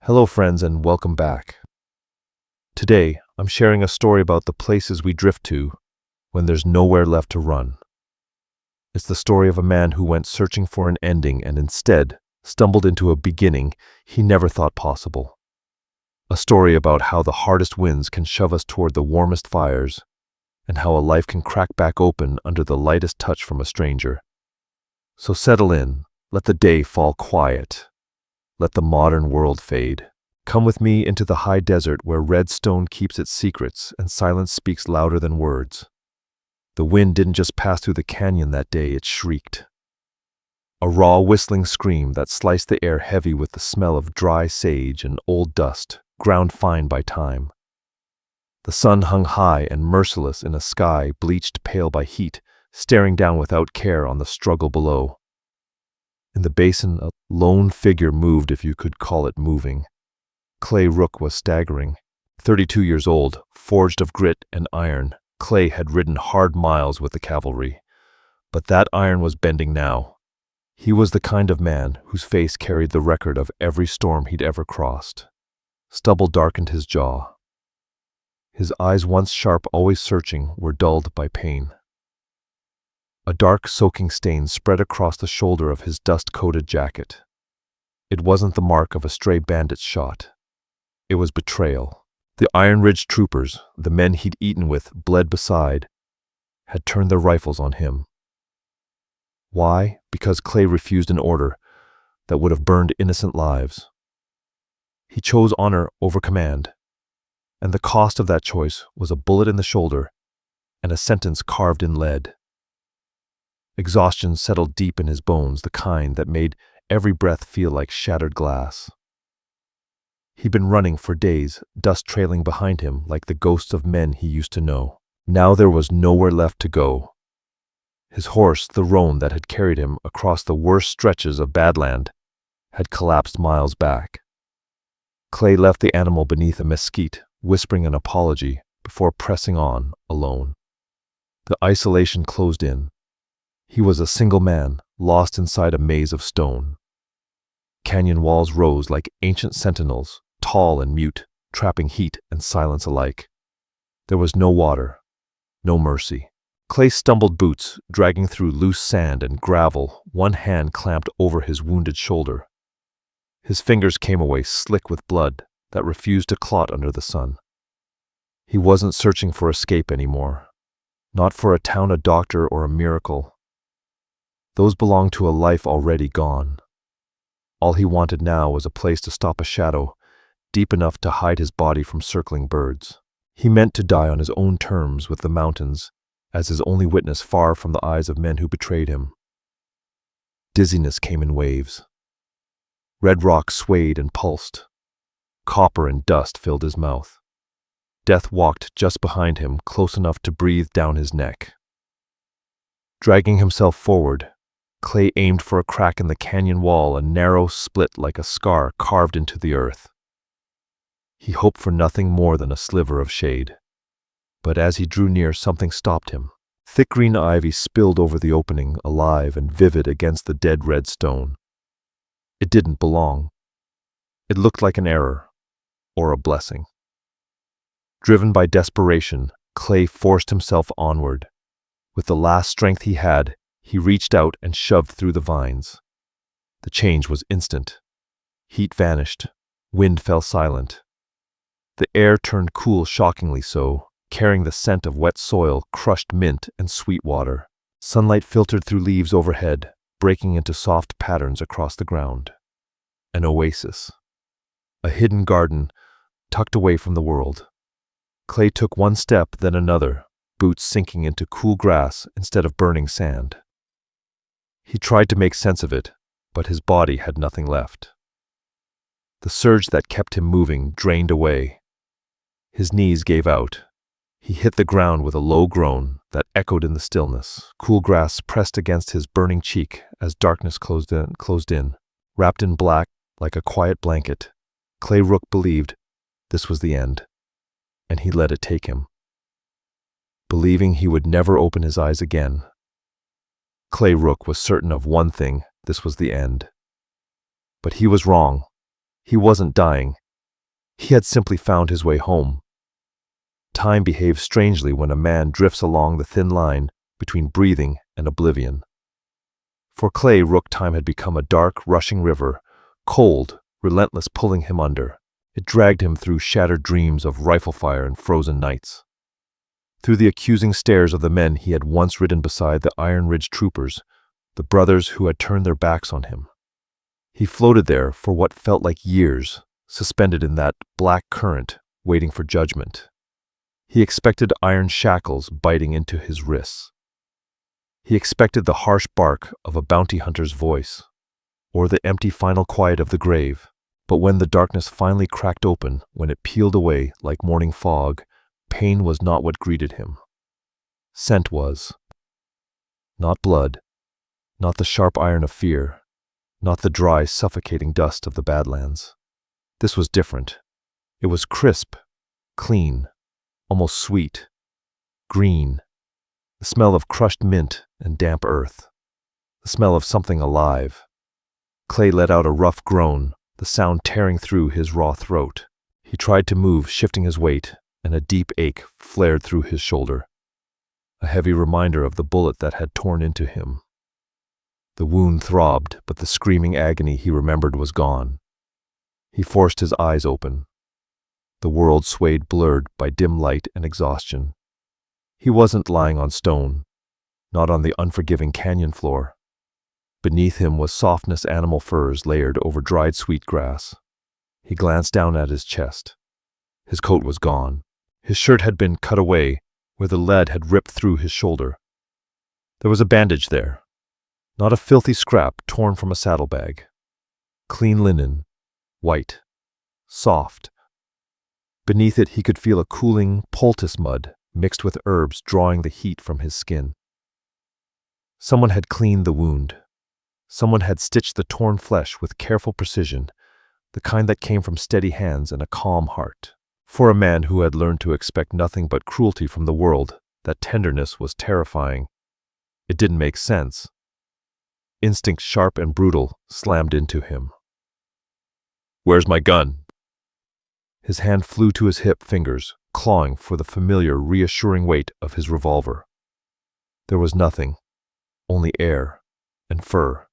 Hello, friends, and welcome back. Today, I'm sharing a story about the places we drift to when there's nowhere left to run. It's the story of a man who went searching for an ending and instead stumbled into a beginning he never thought possible. A story about how the hardest winds can shove us toward the warmest fires, and how a life can crack back open under the lightest touch from a stranger. So settle in, let the day fall quiet. Let the modern world fade. Come with me into the high desert where red stone keeps its secrets and silence speaks louder than words. The wind didn't just pass through the canyon that day, it shrieked. A raw whistling scream that sliced the air heavy with the smell of dry sage and old dust, ground fine by time. The sun hung high and merciless in a sky bleached pale by heat, staring down without care on the struggle below. In the basin, a lone figure moved, if you could call it moving. Clay Rook was staggering. 32 years old, forged of grit and iron, Clay had ridden hard miles with the cavalry. But that iron was bending now. He was the kind of man whose face carried the record of every storm he'd ever crossed. Stubble darkened his jaw. His eyes, once sharp, always searching, were dulled by pain. A dark, soaking stain spread across the shoulder of his dust-coated jacket. It wasn't the mark of a stray bandit's shot. It was betrayal. The Iron Ridge troopers, the men he'd eaten with, bled beside, had turned their rifles on him. Why? Because Clay refused an order that would have burned innocent lives. He chose honor over command, and the cost of that choice was a bullet in the shoulder and a sentence carved in lead. Exhaustion settled deep in his bones, the kind that made every breath feel like shattered glass. He'd been running for days, dust trailing behind him like the ghosts of men he used to know. Now there was nowhere left to go. His horse, the roan that had carried him across the worst stretches of Badland, had collapsed miles back. Clay left the animal beneath a mesquite, whispering an apology before pressing on, alone. The isolation closed in. He was a single man, lost inside a maze of stone. Canyon walls rose like ancient sentinels, tall and mute, trapping heat and silence alike. There was no water, no mercy. Clay stumbled boots, dragging through loose sand and gravel, one hand clamped over his wounded shoulder. His fingers came away slick with blood that refused to clot under the sun. He wasn't searching for escape anymore, not for a town, a doctor, or a miracle. Those belonged to a life already gone. All he wanted now was a place to stop a shadow, deep enough to hide his body from circling birds. He meant to die on his own terms with the mountains, as his only witness far from the eyes of men who betrayed him. Dizziness came in waves. Red rock swayed and pulsed. Copper and dust filled his mouth. Death walked just behind him, close enough to breathe down his neck. Dragging himself forward, Clay aimed for a crack in the canyon wall, a narrow split like a scar carved into the earth. He hoped for nothing more than a sliver of shade. But as he drew near, something stopped him. Thick green ivy spilled over the opening, alive and vivid against the dead red stone. It didn't belong. It looked like an error, or a blessing. Driven by desperation, Clay forced himself onward. With the last strength he had, he reached out and shoved through the vines. The change was instant. Heat vanished. Wind fell silent. The air turned cool, shockingly so, carrying the scent of wet soil, crushed mint, and sweet water. Sunlight filtered through leaves overhead, breaking into soft patterns across the ground. An oasis. A hidden garden, tucked away from the world. Clay took one step, then another, boots sinking into cool grass instead of burning sand. He tried to make sense of it, but his body had nothing left. The surge that kept him moving drained away. His knees gave out. He hit the ground with a low groan that echoed in the stillness. Cool grass pressed against his burning cheek as darkness closed in. Wrapped in black like a quiet blanket, Clay Rook believed this was the end, and he let it take him. Believing he would never open his eyes again, Clay Rook was certain of one thing: this was the end. But he was wrong. He wasn't dying. He had simply found his way home. Time behaves strangely when a man drifts along the thin line between breathing and oblivion. For Clay, Rook, time had become a dark, rushing river, cold, relentless, pulling him under. It dragged him through shattered dreams of rifle fire and frozen nights. Through the accusing stares of the men he had once ridden beside, the Iron Ridge troopers, the brothers who had turned their backs on him. He floated there for what felt like years, suspended in that black current, waiting for judgment. He expected iron shackles biting into his wrists. He expected the harsh bark of a bounty hunter's voice, or the empty final quiet of the grave. But when the darkness finally cracked open, when it peeled away like morning fog, pain was not what greeted him. Scent was. Not blood, not the sharp iron of fear, not the dry, suffocating dust of the Badlands. This was different. It was crisp, clean, almost sweet, green, the smell of crushed mint and damp earth, the smell of something alive. Clay let out a rough groan, the sound tearing through his raw throat. He tried to move, shifting his weight, and a deep ache flared through his shoulder, a heavy reminder of the bullet that had torn into him. The wound throbbed, but the screaming agony he remembered was gone. He forced his eyes open. The world swayed, blurred by dim light and exhaustion. He wasn't lying on stone, not on the unforgiving canyon floor. Beneath him was softness, animal furs layered over dried sweet grass. He glanced down at his chest. His coat was gone. His shirt had been cut away, where the lead had ripped through his shoulder. There was a bandage there, not a filthy scrap torn from a saddlebag. Clean linen, white, soft. Beneath it he could feel a cooling poultice mud mixed with herbs drawing the heat from his skin. Someone had cleaned the wound. Someone had stitched the torn flesh with careful precision, the kind that came from steady hands and a calm heart. For a man who had learned to expect nothing but cruelty from the world, that tenderness was terrifying. It didn't make sense. Instinct, sharp and brutal, slammed into him. "Where's my gun?" His hand flew to his hip, fingers clawing for the familiar, reassuring weight of his revolver. There was nothing, only air and fur.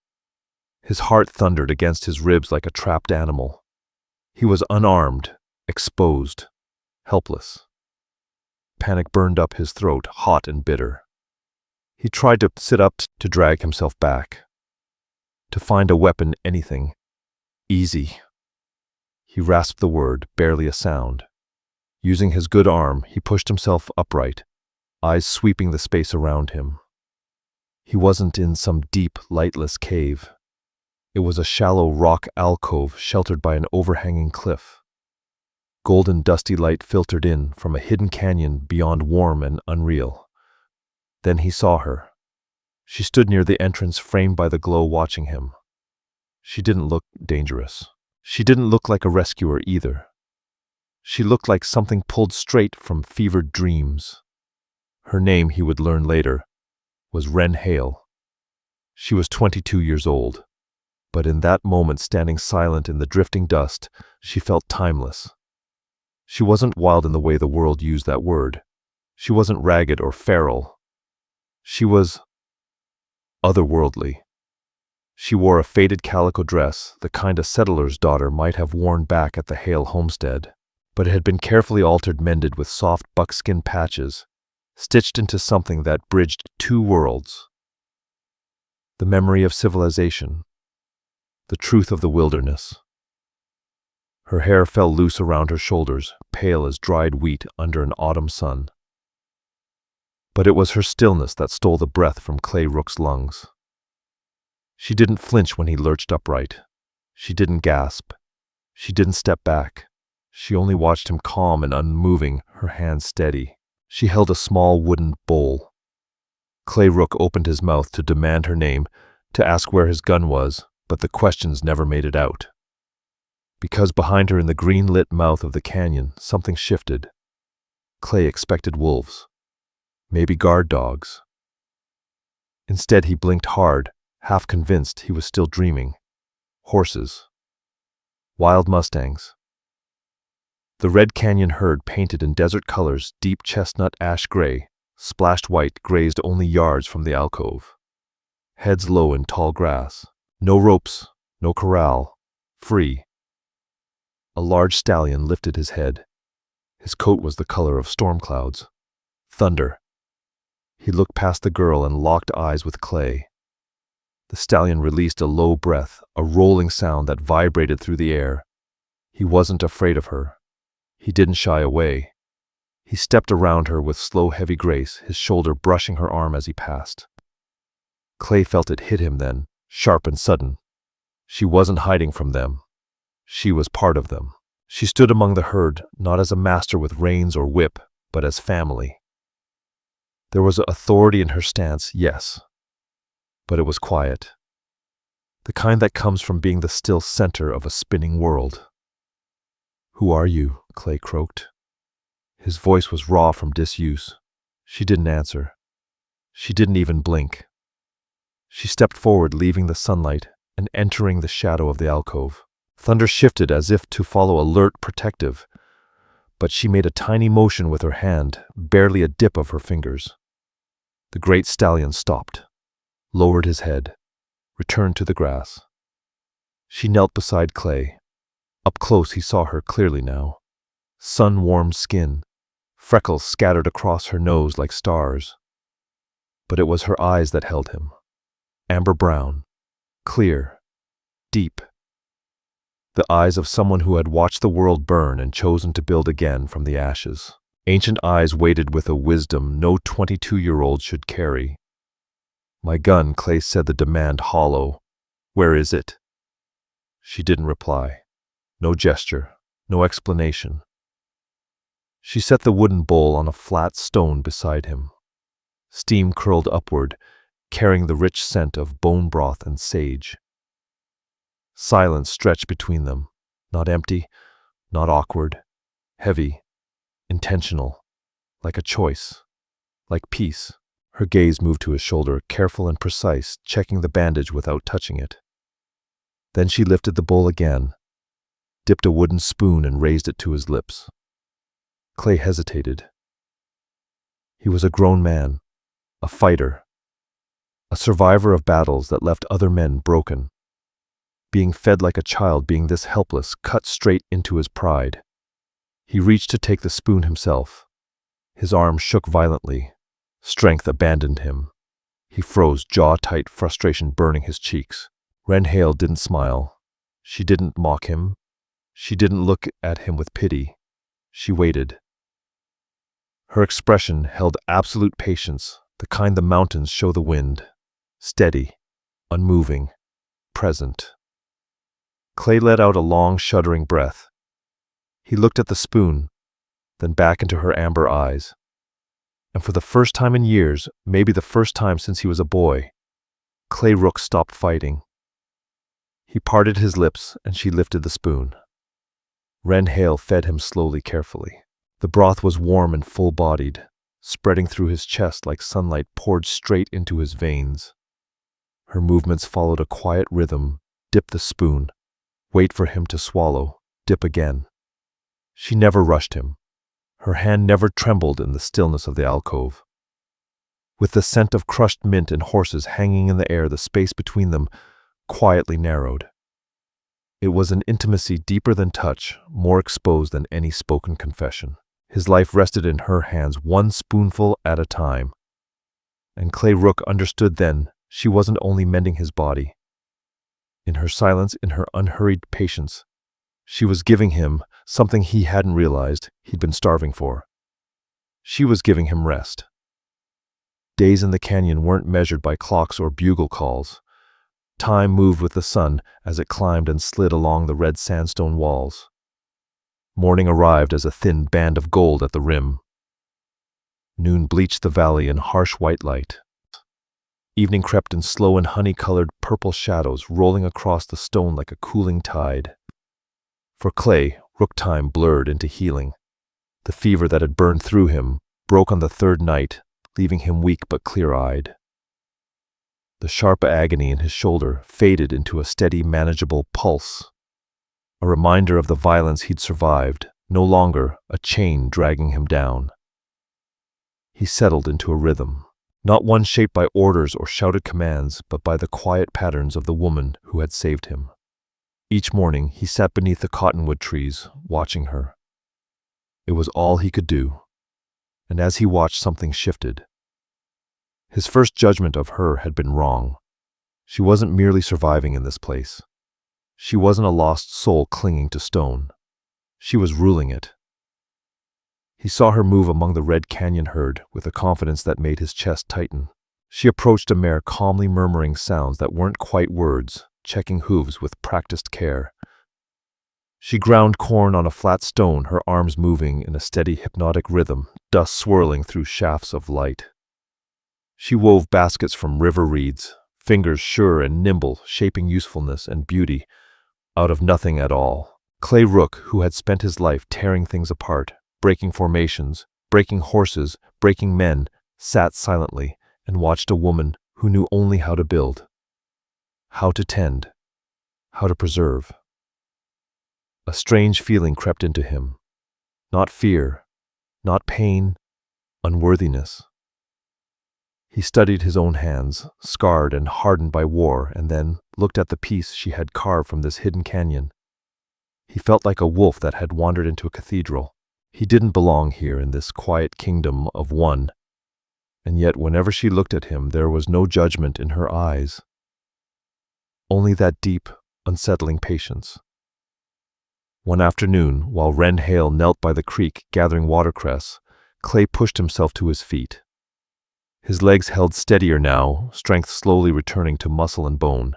His heart thundered against his ribs like a trapped animal. He was unarmed, exposed, helpless. Panic burned up his throat, hot and bitter. He tried to sit up, to drag himself back, to find a weapon, anything. Easy. He rasped the word, barely a sound. Using his good arm, he pushed himself upright, eyes sweeping the space around him. He wasn't in some deep, lightless cave. It was a shallow rock alcove sheltered by an overhanging cliff. Golden, dusty light filtered in from a hidden canyon beyond, warm and unreal. Then he saw her. She stood near the entrance, framed by the glow, watching him. She didn't look dangerous. She didn't look like a rescuer either. She looked like something pulled straight from fevered dreams. Her name, he would learn later, was Wren Hale. She was 22 years old. But in that moment, standing silent in the drifting dust, she felt timeless. She wasn't wild in the way the world used that word. She wasn't ragged or feral. She was otherworldly. She wore a faded calico dress, the kind a settler's daughter might have worn back at the Hale homestead, but it had been carefully altered, mended with soft buckskin patches, stitched into something that bridged two worlds. The memory of civilization, the truth of the wilderness. Her hair fell loose around her shoulders, pale as dried wheat under an autumn sun. But it was her stillness that stole the breath from Clay Rook's lungs. She didn't flinch when he lurched upright. She didn't gasp. She didn't step back. She only watched him, calm and unmoving, her hands steady. She held a small wooden bowl. Clay Rook opened his mouth to demand her name, to ask where his gun was, but the questions never made it out. Because behind her, in the green-lit mouth of the canyon, something shifted. Clay expected wolves, maybe guard dogs. Instead, he blinked hard, half convinced he was still dreaming. Horses. Wild mustangs. The red canyon herd painted in desert colors, deep chestnut ash gray, splashed white, grazed only yards from the alcove. Heads low in tall grass. No ropes, no corral. Free. A large stallion lifted his head. His coat was the color of storm clouds. Thunder. He looked past the girl and locked eyes with Clay. The stallion released a low breath, a rolling sound that vibrated through the air. He wasn't afraid of her. He didn't shy away. He stepped around her with slow, heavy grace, his shoulder brushing her arm as he passed. Clay felt it hit him then, sharp and sudden. She wasn't hiding from them. She was part of them. She stood among the herd, not as a master with reins or whip, but as family. There was authority in her stance, yes, but it was quiet. The kind that comes from being the still center of a spinning world. "Who are you?" Clay croaked. His voice was raw from disuse. She didn't answer. She didn't even blink. She stepped forward, leaving the sunlight and entering the shadow of the alcove. Thunder shifted as if to follow, alert, protective, but she made a tiny motion with her hand, barely a dip of her fingers. The great stallion stopped, lowered his head, returned to the grass. She knelt beside Clay. Up close he saw her clearly now. Sun-warmed skin, freckles scattered across her nose like stars. But it was her eyes that held him. Amber brown, clear, deep. The eyes of someone who had watched the world burn and chosen to build again from the ashes. Ancient eyes weighted with a wisdom no 22-year-old should carry. "My gun," Clay said, the demand hollow. "Where is it?" She didn't reply. No gesture, no explanation. She set the wooden bowl on a flat stone beside him. Steam curled upward, carrying the rich scent of bone broth and sage. Silence stretched between them, not empty, not awkward, heavy, intentional, like a choice, like peace. Her gaze moved to his shoulder, careful and precise, checking the bandage without touching it. Then she lifted the bowl again, dipped a wooden spoon and raised it to his lips. Clay hesitated. He was a grown man, a fighter, a survivor of battles that left other men broken. Being fed like a child, being this helpless, cut straight into his pride. He reached to take the spoon himself. His arm shook violently. Strength abandoned him. He froze, jaw tight, frustration burning his cheeks. Wren Hale didn't smile. She didn't mock him. She didn't look at him with pity. She waited. Her expression held absolute patience, the kind the mountains show the wind. Steady, unmoving, present. Clay let out a long, shuddering breath. He looked at the spoon, then back into her amber eyes. And for the first time in years, maybe the first time since he was a boy, Clay Rook stopped fighting. He parted his lips, and she lifted the spoon. Wren Hale fed him slowly, carefully. The broth was warm and full-bodied, spreading through his chest like sunlight poured straight into his veins. Her movements followed a quiet rhythm. Dip the spoon. Wait for him to swallow. Dip again. She never rushed him. Her hand never trembled in the stillness of the alcove. With the scent of crushed mint and horses hanging in the air, the space between them quietly narrowed. It was an intimacy deeper than touch, more exposed than any spoken confession. His life rested in her hands, one spoonful at a time. And Clay Rook understood then she wasn't only mending his body. In her silence, in her unhurried patience, she was giving him something he hadn't realized he'd been starving for. She was giving him rest. Days in the canyon weren't measured by clocks or bugle calls. Time moved with the sun as it climbed and slid along the red sandstone walls. Morning arrived as a thin band of gold at the rim. Noon bleached the valley in harsh white light. Evening crept in slow and honey-colored purple shadows, rolling across the stone like a cooling tide. For Clay, Rook time blurred into healing. The fever that had burned through him broke on the third night, leaving him weak but clear-eyed. The sharp agony in his shoulder faded into a steady, manageable pulse. a reminder of the violence he'd survived, no longer a chain dragging him down. He settled into a rhythm, not one shaped by orders or shouted commands, but by the quiet patterns of the woman who had saved him. Each morning he sat beneath the cottonwood trees, watching her. It was all he could do, and as he watched, something shifted. His first judgment of her had been wrong. She wasn't merely surviving in this place. She wasn't a lost soul clinging to stone. She was ruling it. He saw her move among the red canyon herd with a confidence that made his chest tighten. She approached a mare calmly murmuring sounds that weren't quite words, checking hooves with practiced care. She ground corn on a flat stone, her arms moving in a steady hypnotic rhythm, dust swirling through shafts of light. She wove baskets from river reeds, fingers sure and nimble, shaping usefulness and beauty out of nothing at all. Clay Rook, who had spent his life tearing things apart, breaking formations, breaking horses, breaking men, sat silently and watched a woman who knew only how to build, how to tend, how to preserve. A strange feeling crept into him. Not fear, not pain, unworthiness. He studied his own hands, scarred and hardened by war, and then looked at the piece she had carved from this hidden canyon. He felt like a wolf that had wandered into a cathedral. He didn't belong here in this quiet kingdom of one, and yet whenever she looked at him there was no judgment in her eyes, only that deep, unsettling patience. One afternoon, while Wren Hale knelt by the creek gathering watercress, Clay pushed himself to his feet. His legs held steadier now, strength slowly returning to muscle and bone.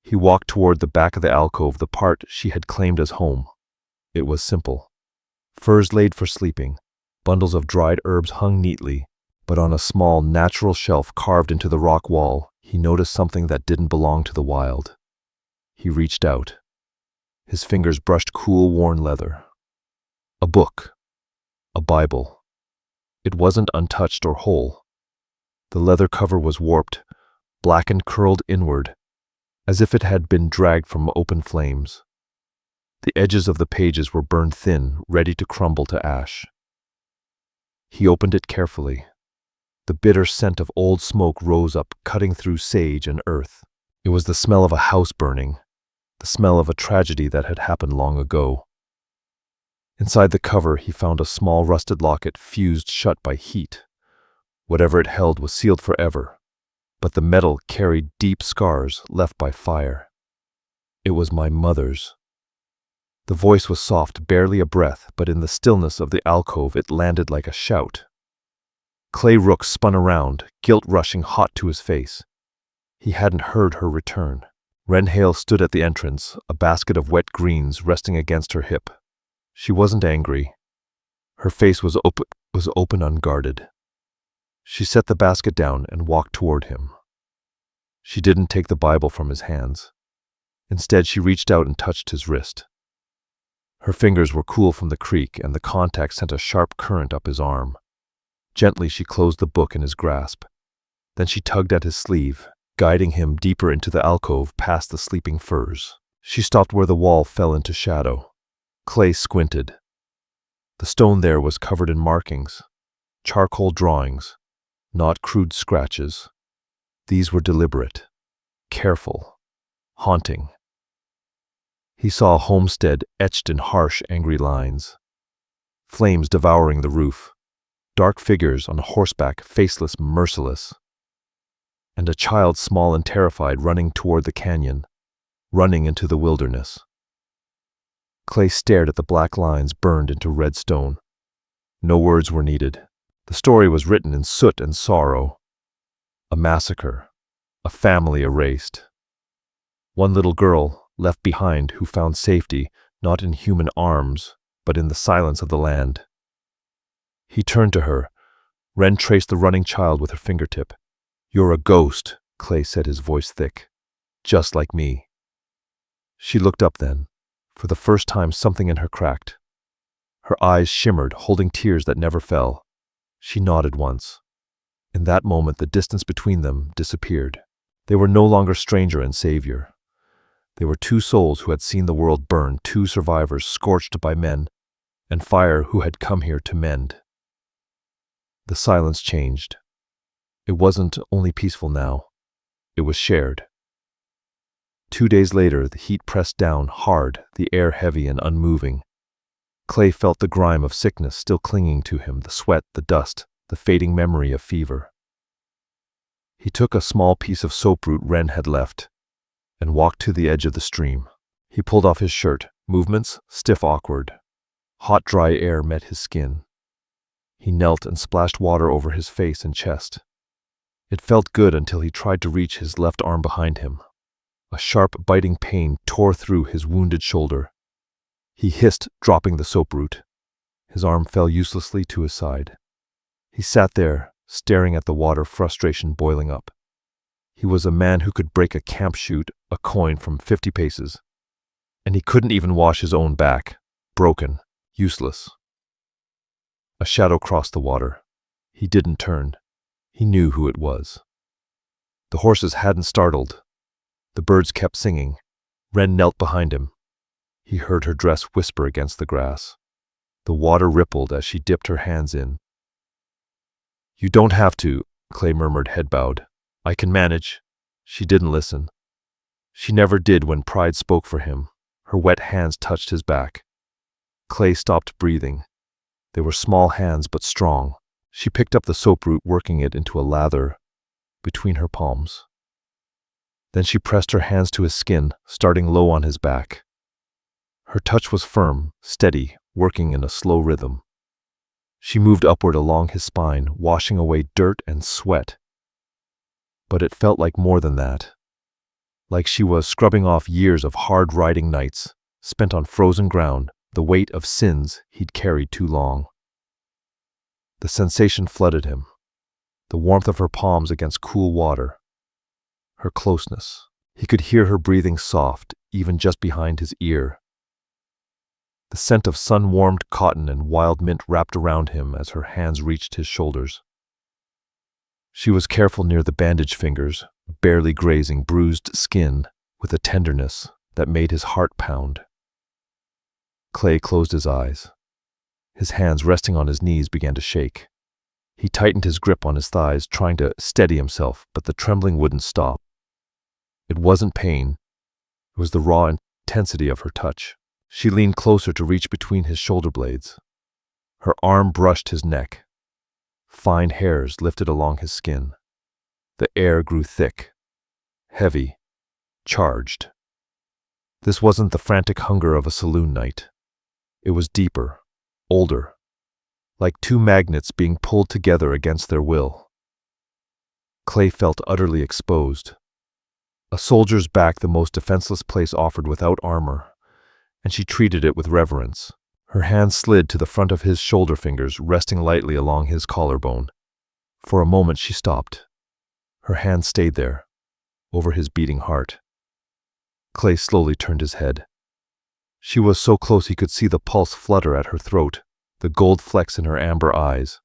He walked toward the back of the alcove, the part she had claimed as home. It was simple. Furs laid for sleeping, bundles of dried herbs hung neatly, but on a small, natural shelf carved into the rock wall, he noticed something that didn't belong to the wild. He reached out. His fingers brushed cool, worn leather. A book. A Bible. It wasn't untouched or whole. The leather cover was warped, black and curled inward, as if it had been dragged from open flames. The edges of the pages were burned thin, ready to crumble to ash. He opened it carefully. The bitter scent of old smoke rose up, cutting through sage and earth. It was the smell of a house burning, the smell of a tragedy that had happened long ago. Inside the cover, he found a small rusted locket fused shut by heat. Whatever it held was sealed forever, but the metal carried deep scars left by fire. It was my mother's. The voice was soft, barely a breath, but in the stillness of the alcove it landed like a shout. Clay Rook spun around, guilt rushing hot to his face. He hadn't heard her return. Wren Hale stood at the entrance, a basket of wet greens resting against her hip. She wasn't angry. Her face was open, unguarded. She set the basket down and walked toward him. She didn't take the Bible from his hands. Instead, she reached out and touched his wrist. Her fingers were cool from the creek, and the contact sent a sharp current up his arm. Gently, she closed the book in his grasp. Then she tugged at his sleeve, guiding him deeper into the alcove past the sleeping furs. She stopped where the wall fell into shadow. Clay squinted. The stone there was covered in markings, charcoal drawings, not crude scratches. These were deliberate, careful, haunting. He saw a homestead etched in harsh, angry lines. Flames devouring the roof, dark figures on horseback, faceless, merciless. And a child, small and terrified, running toward the canyon, running into the wilderness. Clay stared at the black lines burned into red stone. No words were needed. The story was written in soot and sorrow. A massacre, a family erased. One little girl left behind who found safety not in human arms, but in the silence of the land. He turned to her. Wren traced the running child with her fingertip. "You're a ghost," Clay said, his voice thick. "Just like me." She looked up then. For the first time, something in her cracked. Her eyes shimmered, holding tears that never fell. She nodded once. In that moment, the distance between them disappeared. They were no longer stranger and savior. They were two souls who had seen the world burn, two survivors scorched by men, and fire who had come here to mend. The silence changed. It wasn't only peaceful now. It was shared. 2 days later, the heat pressed down hard, the air heavy and unmoving. Clay felt the grime of sickness still clinging to him, the sweat, the dust, the fading memory of fever. He took a small piece of soap root Wren had left and walked to the edge of the stream. He pulled off his shirt, movements stiff, awkward. Hot, dry air met his skin. He knelt and splashed water over his face and chest. It felt good until he tried to reach his left arm behind him. A sharp, biting pain tore through his wounded shoulder. He hissed, dropping the soap root. His arm fell uselessly to his side. He sat there, staring at the water, frustration boiling up. He was a man who could break a camp chute, a coin from 50 paces. And he couldn't even wash his own back. Broken, useless. A shadow crossed the water. He didn't turn. He knew who it was. The horses hadn't startled. The birds kept singing. Wren knelt behind him. He heard her dress whisper against the grass. The water rippled as she dipped her hands in. "You don't have to," Clay murmured, head bowed. "I can manage." She didn't listen. She never did when pride spoke for him. Her wet hands touched his back. Clay stopped breathing. They were small hands but strong. She picked up the soap root, working it into a lather between her palms. Then she pressed her hands to his skin, starting low on his back. Her touch was firm, steady, working in a slow rhythm. She moved upward along his spine, washing away dirt and sweat. But it felt like more than that. Like she was scrubbing off years of hard riding nights, spent on frozen ground, the weight of sins he'd carried too long. The sensation flooded him. The warmth of her palms against cool water. Her closeness. He could hear her breathing soft, even just behind his ear. The scent of sun-warmed cotton and wild mint wrapped around him as her hands reached his shoulders. She was careful near the bandaged fingers, barely grazing bruised skin with a tenderness that made his heart pound. Clay closed his eyes. His hands resting on his knees began to shake. He tightened his grip on his thighs, trying to steady himself, but the trembling wouldn't stop. It wasn't pain. It was the raw intensity of her touch. She leaned closer to reach between his shoulder blades. Her arm brushed his neck. Fine hairs lifted along his skin. The air grew thick, heavy, charged. This wasn't the frantic hunger of a saloon night. It was deeper, older, like two magnets being pulled together against their will. Clay felt utterly exposed. A soldier's back, the most defenseless place offered without armor, and she treated it with reverence. Her hand slid to the front of his shoulder fingers, resting lightly along his collarbone. For a moment she stopped. Her hand stayed there, over his beating heart. Clay slowly turned his head. She was so close he could see the pulse flutter at her throat, the gold flecks in her amber eyes.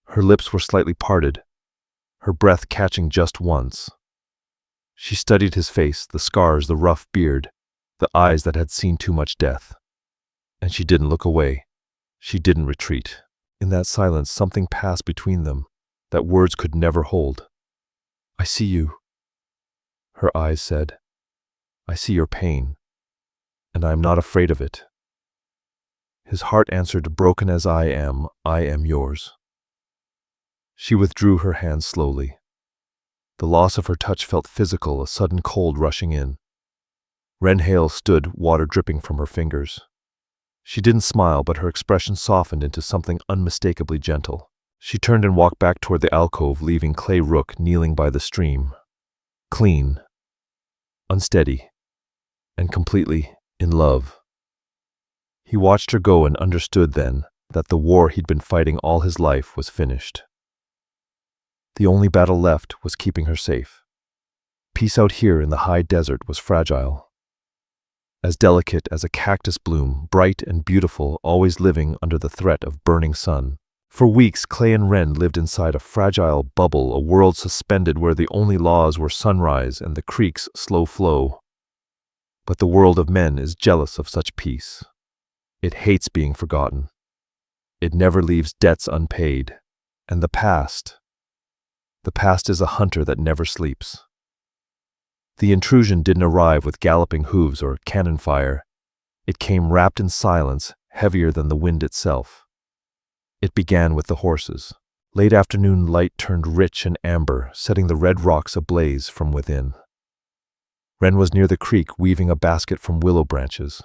Her lips were slightly parted, her breath catching just once. She studied his face, the scars, the rough beard, the eyes that had seen too much death. And she didn't look away. She didn't retreat. In that silence, something passed between them that words could never hold. "I see you," her eyes said. "I see your pain, and I am not afraid of it." His heart answered, "Broken as I am yours." She withdrew her hands slowly. The loss of her touch felt physical, a sudden cold rushing in. Wren Hale stood, water dripping from her fingers. She didn't smile, but her expression softened into something unmistakably gentle. She turned and walked back toward the alcove, leaving Clay Rook kneeling by the stream. Clean, unsteady, and completely in love. He watched her go and understood then that the war he'd been fighting all his life was finished. The only battle left was keeping her safe. Peace out here in the high desert was fragile. As delicate as a cactus bloom, bright and beautiful, always living under the threat of burning sun. For weeks, Clay and Wren lived inside a fragile bubble, a world suspended where the only laws were sunrise and the creek's slow flow. But the world of men is jealous of such peace. It hates being forgotten. It never leaves debts unpaid. And the past is a hunter that never sleeps. The intrusion didn't arrive with galloping hooves or cannon fire. It came wrapped in silence, heavier than the wind itself. It began with the horses. Late afternoon light turned rich and amber, setting the red rocks ablaze from within. Wren was near the creek, weaving a basket from willow branches.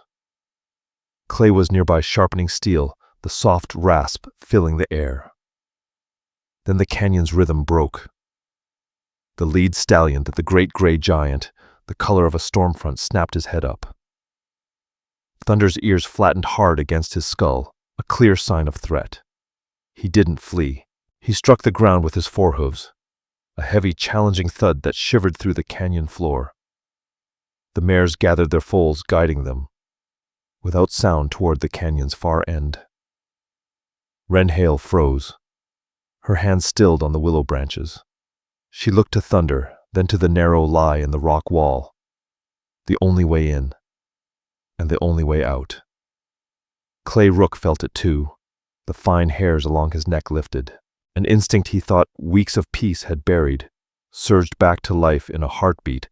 Clay was nearby, sharpening steel, the soft rasp filling the air. Then the canyon's rhythm broke. The lead stallion, the great gray giant, the color of a storm front, snapped his head up. Thunder's ears flattened hard against his skull, a clear sign of threat. He didn't flee. He struck the ground with his forehooves, a heavy, challenging thud that shivered through the canyon floor. The mares gathered their foals, guiding them, without sound, toward the canyon's far end. Wren Hale froze. Her hands stilled on the willow branches. She looked to Thunder, then to the narrow lie in the rock wall. The only way in, and the only way out. Clay Rook felt it too. The fine hairs along his neck lifted. An instinct he thought weeks of peace had buried surged back to life in a heartbeat,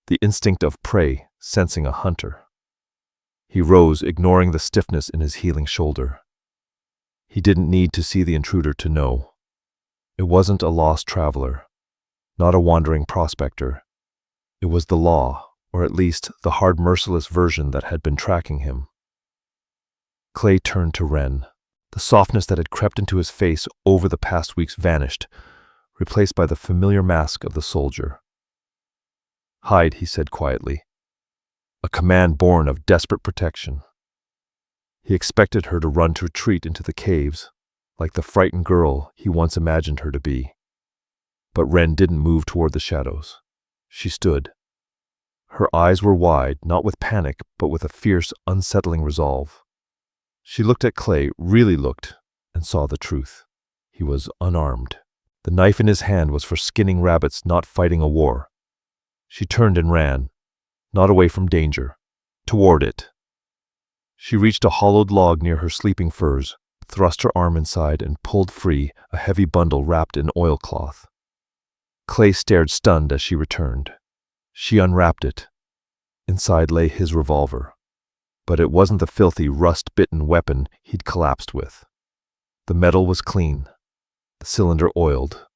the instinct of prey, sensing a hunter. He rose, ignoring the stiffness in his healing shoulder. He didn't need to see the intruder to know. It wasn't a lost traveler, not a wandering prospector. It was the law, or at least the hard, merciless version that had been tracking him. Clay turned to Wren. The softness that had crept into his face over the past weeks vanished, replaced by the familiar mask of the soldier. "Hide," he said quietly, a command born of desperate protection. He expected her to run to retreat into the caves, like the frightened girl he once imagined her to be. But Wren didn't move toward the shadows. She stood. Her eyes were wide, not with panic, but with a fierce, unsettling resolve. She looked at Clay, really looked, and saw the truth. He was unarmed. The knife in his hand was for skinning rabbits, not fighting a war. She turned and ran, not away from danger, toward it. She reached a hollowed log near her sleeping furs, thrust her arm inside, and pulled free a heavy bundle wrapped in oilcloth. Clay stared, stunned, as she returned. She unwrapped it. Inside lay his revolver. But it wasn't the filthy, rust-bitten weapon he'd collapsed with. The metal was clean, the cylinder oiled,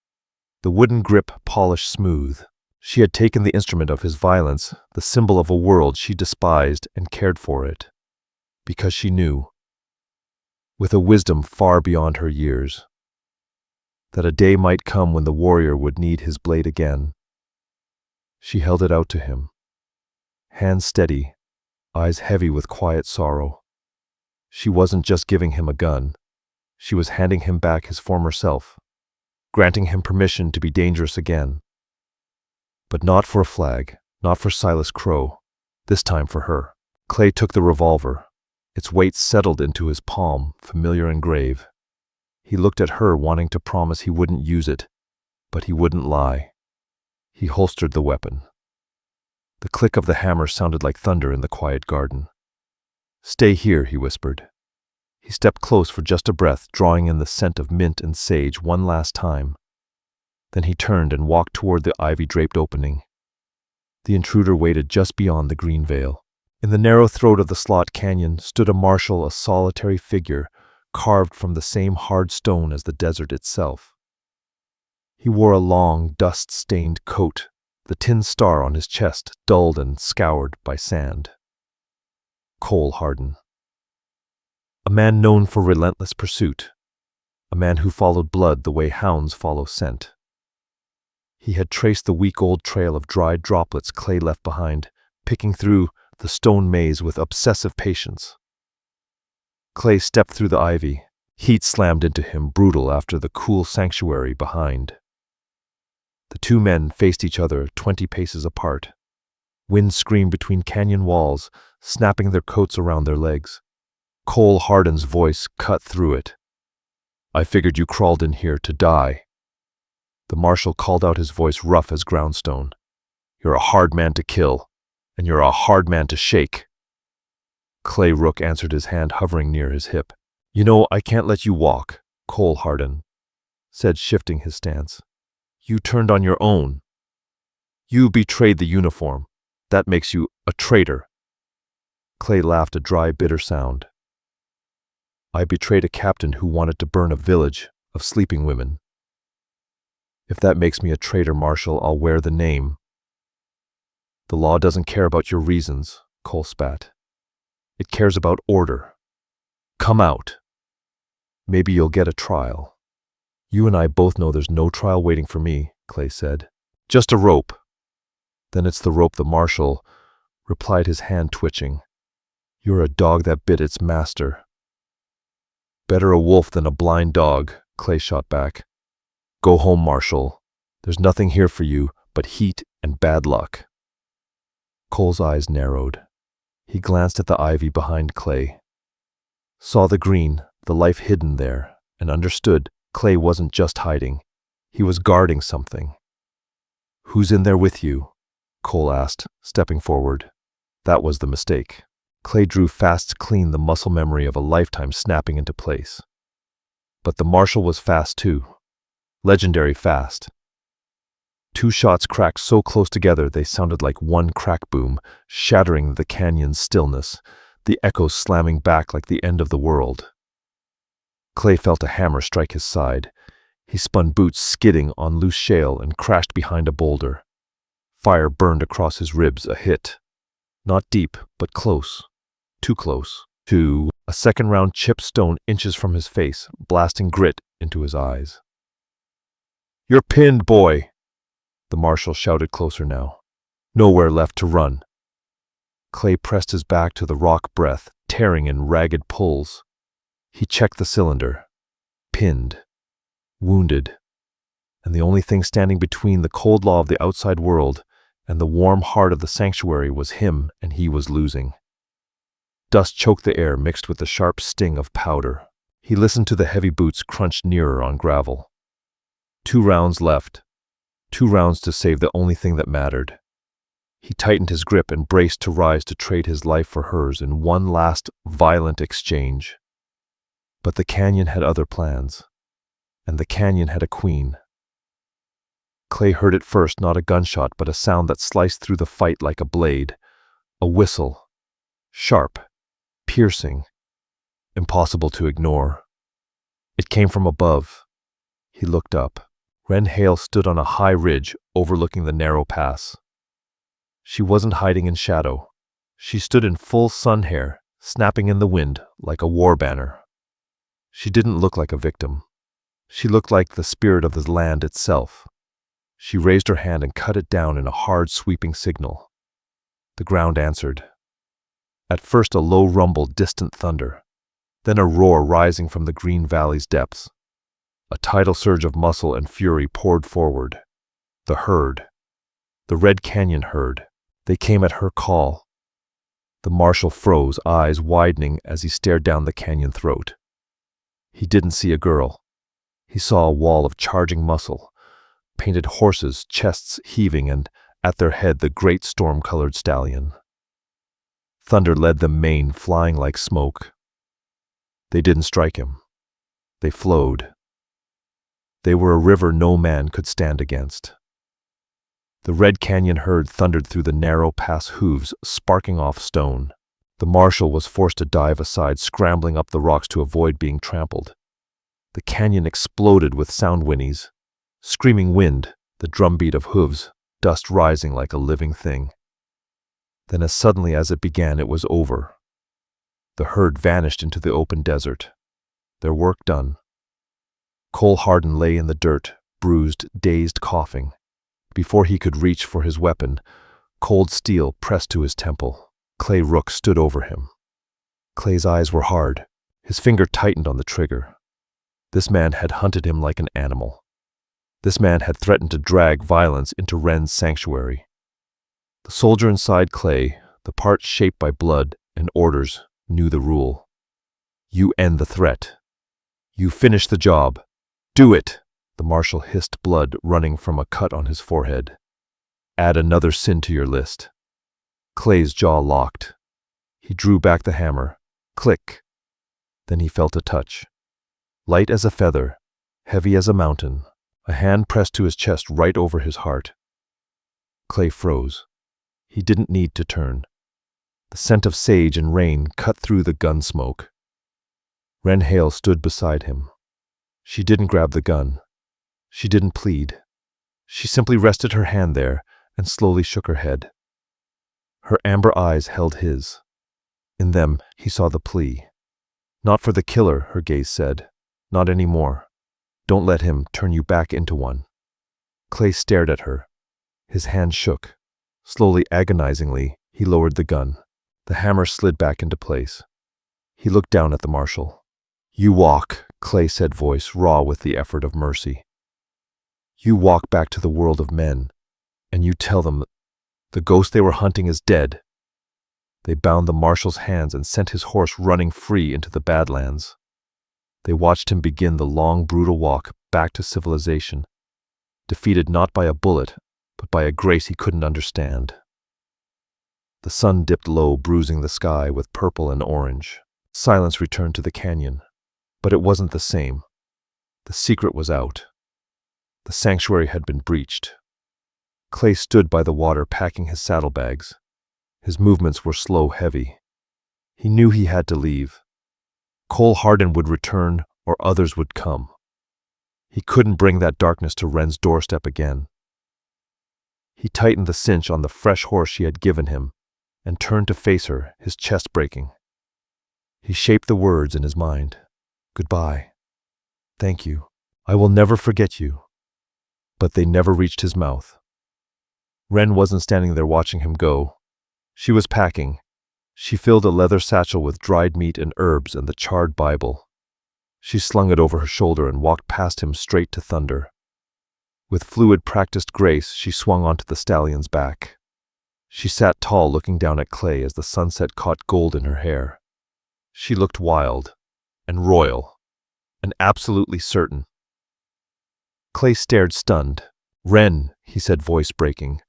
the wooden grip polished smooth. She had taken the instrument of his violence, the symbol of a world she despised, and cared for it, because she knew, with a wisdom far beyond her years, that a day might come when the warrior would need his blade again. She held it out to him, hands steady, eyes heavy with quiet sorrow. She wasn't just giving him a gun. She was handing him back his former self, granting him permission to be dangerous again. But not for a flag, not for Silas Crow, this time for her. Clay took the revolver. Its weight settled into his palm, familiar and grave. He looked at her, wanting to promise he wouldn't use it, but he wouldn't lie. He holstered the weapon. The click of the hammer sounded like thunder in the quiet garden. "Stay here," he whispered. He stepped close for just a breath, drawing in the scent of mint and sage one last time. Then he turned and walked toward the ivy-draped opening. The intruder waited just beyond the green veil. In the narrow throat of the slot canyon stood a marshal, a solitary figure, carved from the same hard stone as the desert itself. He wore a long, dust-stained coat, the tin star on his chest dulled and scoured by sand. Coal-hardened. A man known for relentless pursuit, a man who followed blood the way hounds follow scent. He had traced the week-old trail of dried droplets Clay left behind, picking through the stone maze with obsessive patience. Clay stepped through the ivy. Heat slammed into him, brutal after the cool sanctuary behind. The two men faced each other 20 paces apart. Wind screamed between canyon walls, snapping their coats around their legs. Coal-hardened's voice cut through it. "I figured you crawled in here to die." The marshal called out, his voice rough as groundstone. "You're a hard man to kill, and you're a hard man to shake. Clay Rook answered, his hand hovering near his hip. You know, I can't let you walk, cold-hardened said, shifting his stance. You turned on your own. You betrayed the uniform. That makes you a traitor. Clay laughed, a dry, bitter sound. I betrayed a captain who wanted to burn a village of sleeping women. If that makes me a traitor, Marshal, I'll wear the name. The law doesn't care about your reasons, Cole spat. It cares about order. Come out. Maybe you'll get a trial. You and I both know there's no trial waiting for me, Clay said. Just a rope. Then it's the rope, the Marshal replied, his hand twitching. You're a dog that bit its master. Better a wolf than a blind dog, Clay shot back. Go home, Marshal. There's nothing here for you but heat and bad luck. Cole's eyes narrowed. He glanced at the ivy behind Clay, saw the green, the life hidden there, and understood Clay wasn't just hiding. He was guarding something. Who's in there with you? Cole asked, stepping forward. That was the mistake. Clay drew fast, clean, the muscle memory of a lifetime snapping into place. But the Marshal was fast too. Legendary fast. Two shots cracked so close together they sounded like one crack boom, shattering the canyon's stillness, the echoes slamming back like the end of the world. Clay felt a hammer strike his side. He spun, boots skidding on loose shale, and crashed behind a boulder. Fire burned across his ribs, a hit. Not deep, but close. Too close. A second-round chipped stone inches from his face, blasting grit into his eyes. You're pinned, boy, the Marshal shouted closer now. Nowhere left to run. Clay pressed his back to the rock, breath tearing in ragged pulls. He checked the cylinder. Pinned. Wounded. And the only thing standing between the cold law of the outside world and the warm heart of the sanctuary was him, and he was losing. Dust choked the air, mixed with the sharp sting of powder. He listened to the heavy boots crunch nearer on gravel. 2 rounds left. 2 rounds to save the only thing that mattered. He tightened his grip and braced to rise, to trade his life for hers in one last violent exchange. But the canyon had other plans, and the canyon had a queen. Clay heard it first, not a gunshot, but a sound that sliced through the fight like a blade. A whistle. Sharp. Piercing. Impossible to ignore. It came from above. He looked up. Wren Hale stood on a high ridge overlooking the narrow pass. She wasn't hiding in shadow. She stood in full sun, hair snapping in the wind like a war banner. She didn't look like a victim. She looked like the spirit of the land itself. She raised her hand and cut it down in a hard, sweeping signal. The ground answered. At first a low rumble, distant thunder, then a roar rising from the green valley's depths. A tidal surge of muscle and fury poured forward. The herd. The Red Canyon herd. They came at her call. The Marshal froze, eyes widening as he stared down the canyon throat. He didn't see a girl. He saw a wall of charging muscle, painted horses, chests heaving, and at their head the great storm-colored stallion. Thunder led them, mane flying like smoke. They didn't strike him. They flowed. They were a river no man could stand against. The Red Canyon herd thundered through the narrow pass, hooves sparking off stone. The Marshal was forced to dive aside, scrambling up the rocks to avoid being trampled. The canyon exploded with sound whinnies, screaming wind, the drumbeat of hooves, dust rising like a living thing. Then as suddenly as it began, it was over. The herd vanished into the open desert. Their work done. Cold-hardened lay in the dirt, bruised, dazed, coughing. Before he could reach for his weapon, cold steel pressed to his temple. Clay Rook stood over him. Clay's eyes were hard. His finger tightened on the trigger. This man had hunted him like an animal. This man had threatened to drag violence into Wren's sanctuary. The soldier inside Clay, the part shaped by blood and orders, knew the rule. You end the threat. You finish the job. Do it! The Marshal hissed, blood running from a cut on his forehead. Add another sin to your list. Clay's jaw locked. He drew back the hammer. Click. Then he felt a touch. Light as a feather, heavy as a mountain, a hand pressed to his chest right over his heart. Clay froze. He didn't need to turn. The scent of sage and rain cut through the gun smoke. Wren Hale stood beside him. She didn't grab the gun. She didn't plead. She simply rested her hand there and slowly shook her head. Her amber eyes held his. In them, he saw the plea. Not for the killer, her gaze said. Not anymore. Don't let him turn you back into one. Clay stared at her. His hand shook. Slowly, agonizingly, he lowered the gun. The hammer slid back into place. He looked down at the marshal. You walk, Clay said, voice raw with the effort of mercy. You walk back to the world of men, and you tell them the ghost they were hunting is dead. They bound the marshal's hands and sent his horse running free into the Badlands. They watched him begin the long, brutal walk back to civilization, defeated not by a bullet, but by a grace he couldn't understand. The sun dipped low, bruising the sky with purple and orange. Silence returned to the canyon, but it wasn't the same. The secret was out. The sanctuary had been breached. Clay stood by the water packing his saddlebags. His movements were slow, heavy. He knew he had to leave. Battle-hardened would return or others would come. He couldn't bring that darkness to Wren's doorstep again. He tightened the cinch on the fresh horse she had given him and turned to face her, his chest breaking. He shaped the words in his mind. Goodbye. Thank you. I will never forget you. But they never reached his mouth. Wren wasn't standing there watching him go. She was packing. She filled a leather satchel with dried meat and herbs and the charred Bible. She slung it over her shoulder and walked past him straight to Thunder. With fluid, practiced grace, she swung onto the stallion's back. She sat tall, looking down at Clay as the sunset caught gold in her hair. She looked wild and royal and absolutely certain. Clay stared stunned. Wren, he said, voice breaking.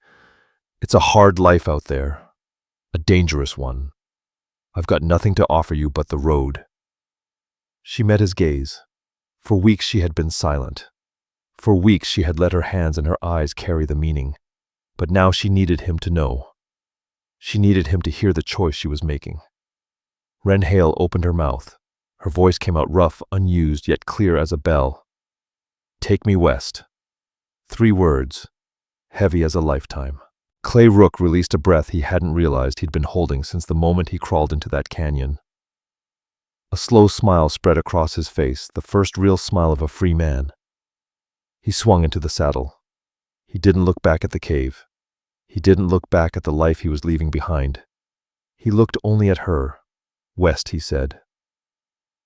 It's a hard life out there. A dangerous one. I've got nothing to offer you but the road. She met his gaze. For weeks she had been silent. For weeks she had let her hands and her eyes carry the meaning. But now she needed him to know. She needed him to hear the choice she was making. Wren Hale opened her mouth. Her voice came out rough, unused, yet clear as a bell. Take me west. 3 words, heavy as a lifetime. Clay Rook released a breath he hadn't realized he'd been holding since the moment he crawled into that canyon. A slow smile spread across his face, the first real smile of a free man. He swung into the saddle. He didn't look back at the cave. He didn't look back at the life he was leaving behind. He looked only at her. West, he said.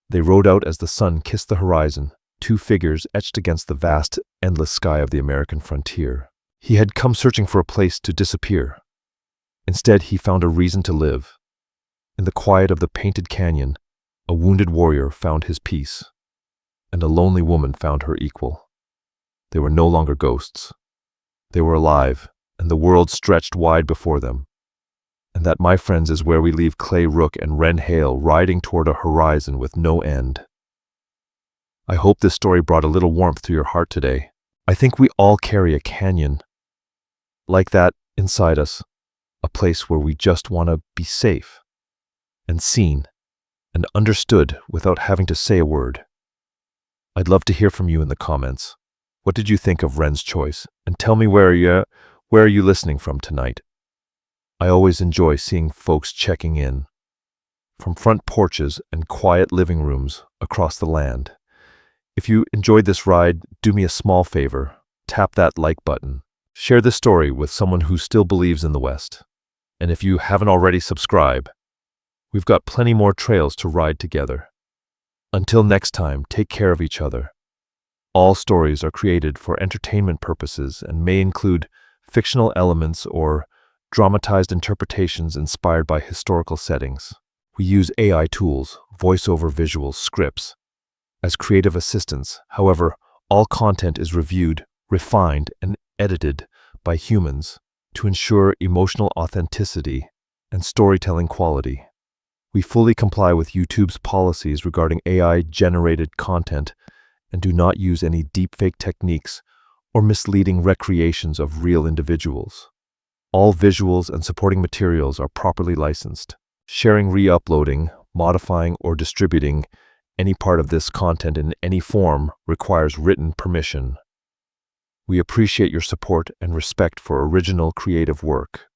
They rode out as the sun kissed the horizon, 2 figures etched against the vast, endless sky of the American frontier. He had come searching for a place to disappear. Instead, he found a reason to live. In the quiet of the painted canyon, a wounded warrior found his peace, and a lonely woman found her equal. They were no longer ghosts. They were alive, and the world stretched wide before them. And that, my friends, is where we leave Clay Rook and Wren Hale riding toward a horizon with no end. I hope this story brought a little warmth to your heart today. I think we all carry a canyon like that inside us, a place where we just want to be safe and seen and understood without having to say a word. I'd love to hear from you in the comments. What did you think of Wren's choice? And tell me where are you listening from tonight? I always enjoy seeing folks checking in from front porches and quiet living rooms across the land. If you enjoyed this ride, do me a small favor. Tap that like button. Share this story with someone who still believes in the West. And if you haven't already, subscribe. We've got plenty more trails to ride together. Until next time, take care of each other. All stories are created for entertainment purposes and may include fictional elements or dramatized interpretations inspired by historical settings. We use AI tools, voiceover visuals, scripts, as creative assistants. However, all content is reviewed, refined, and edited by humans to ensure emotional authenticity and storytelling quality. We fully comply with YouTube's policies regarding AI-generated content and do not use any deepfake techniques or misleading recreations of real individuals. All visuals and supporting materials are properly licensed. Sharing, re-uploading, modifying, or distributing any part of this content in any form requires written permission. We appreciate your support and respect for original creative work.